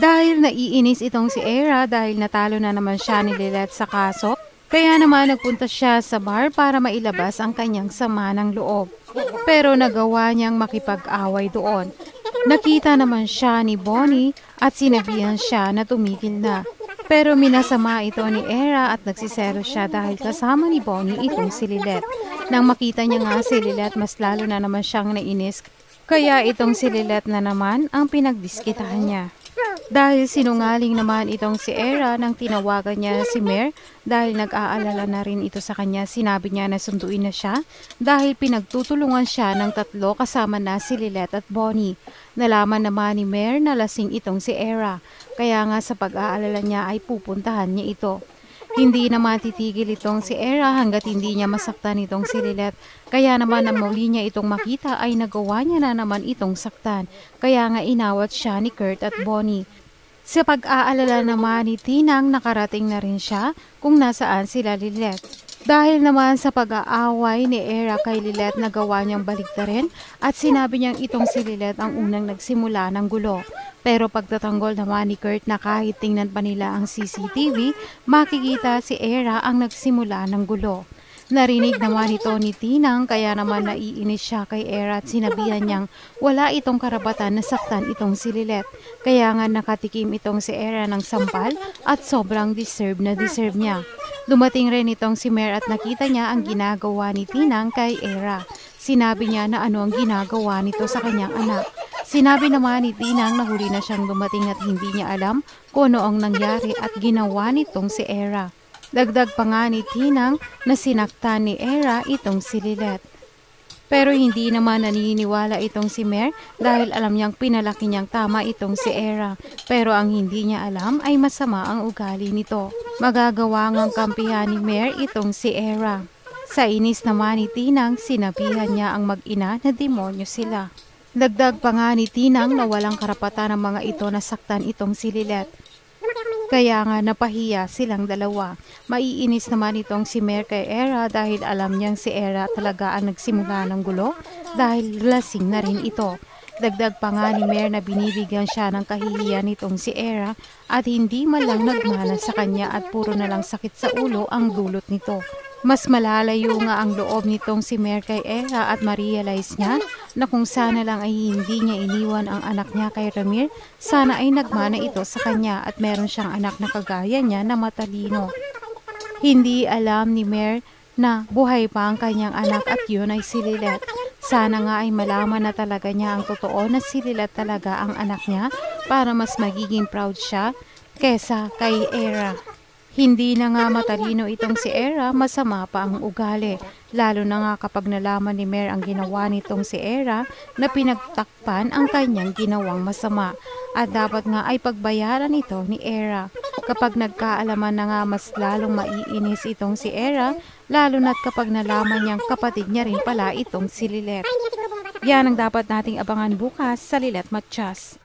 Dahil naiinis itong si Era dahil natalo na naman siya ni Lilette sa kaso, kaya naman nagpunta siya sa bar para mailabas ang kanyang sama ng loob. Pero nagawa niyang makipag-away doon. Nakita naman siya ni Bonnie at sinabihan siya na tumigil na. Pero minasama ito ni Era at nagsisero siya dahil kasama ni Bonnie itong si Lilette. Nang makita niya nga si Lilette, mas lalo na naman siyang nainis. Kaya itong si Lilette na naman ang pinagdiskitahan niya. Dahil sinungaling naman itong si Era nang tinawagan niya si Mer dahil nag-aalala na rin ito sa kanya. Sinabi niya na sunduin na siya dahil pinagtutulungan siya ng tatlo kasama na si Lilette at Bonnie. Nalaman naman ni Mer na lasing itong si Era, kaya nga sa pag-aalala niya ay pupuntahan niya ito. Hindi naman titigil itong si Era hanggat hindi niya masaktan itong si Lilette. Kaya naman na muli niya itong makita ay nagawa niya na naman itong saktan. Kaya nga inawat siya ni Kurt at Bonnie. Sa pag-aalala naman ni Tinang, nakarating na rin siya kung nasaan sila Lilette. Dahil naman sa pag-aaway ni Era kay Lilette, nagawa niyang baliktarin at sinabi niyang itong si Lilette ang unang nagsimula ng gulo. Pero pagtatanggol naman ni Kurt na kahit tingnan pa nila ang CCTV, makikita si Era ang nagsimula ng gulo. Narinig naman ito ni Tinang kaya naman naiinis siya kay Era at sinabihan niyang wala itong karapatan na saktan itong si Lilette. Kaya nga nakatikim itong si Era ng sampal at sobrang deserve niya. Dumating rin itong si Mer at nakita niya ang ginagawa ni Tinang kay Era. Sinabi niya na ano ang ginagawa nito sa kanyang anak. Sinabi naman ni Tinang na huli na siyang dumating at hindi niya alam kung ano ang nangyari at ginawa nitong si Era. Dagdag pa nga ni Tinang na sinaktan ni Era itong si Lilette. Pero hindi naman naniniwala itong si Mer dahil alam niyang pinalaki niyang tama itong si Era. Pero ang hindi niya alam ay masama ang ugali nito. Magagawa ngang kampihan ni Mer itong si Era. Sa inis naman ni Tinang, sinabihan niya ang mag-ina na demonyo sila. Dagdag pa nga ni Tinang na walang karapatan ng mga ito na saktan itong si Lilette. Kaya nga napahiya silang dalawa. Maiinis naman itong si Mer kay Era dahil alam niyang si Era talaga ang nagsimula ng gulo dahil lasing na rin ito. Dagdag pa nga ni Mer na binibigyan siya ng kahihiyan nitong si Era at hindi man lang nagmana sa kanya at puro na lang sakit sa ulo ang dulot nito. Mas malalayo nga ang loob nitong si Mer kay Era at ma-realize niya na kung sana lang ay hindi niya iniwan ang anak niya kay Ramir, sana ay nagmana ito sa kanya at meron siyang anak na kagaya niya na matalino. Hindi alam ni Mer na buhay pa ang kanyang anak at yun ay si Lilette. Sana nga ay malaman na talaga niya ang totoo na si Lilette talaga ang anak niya para mas magiging proud siya kesa kay Era. Hindi na nga matalino itong si Era, masama pa ang ugali. Lalo na nga kapag nalaman ni Mer ang ginawa nitong si Era na pinagtakpan ang kanyang ginawang masama. At dapat nga ay pagbayaran ito ni Era. Kapag nagkaalaman na nga mas lalong maiinis itong si Era, lalo na't kapag nalaman niyang kapatid niya rin pala itong si Lilette. Yan ang dapat nating abangan bukas sa Lilette Matias.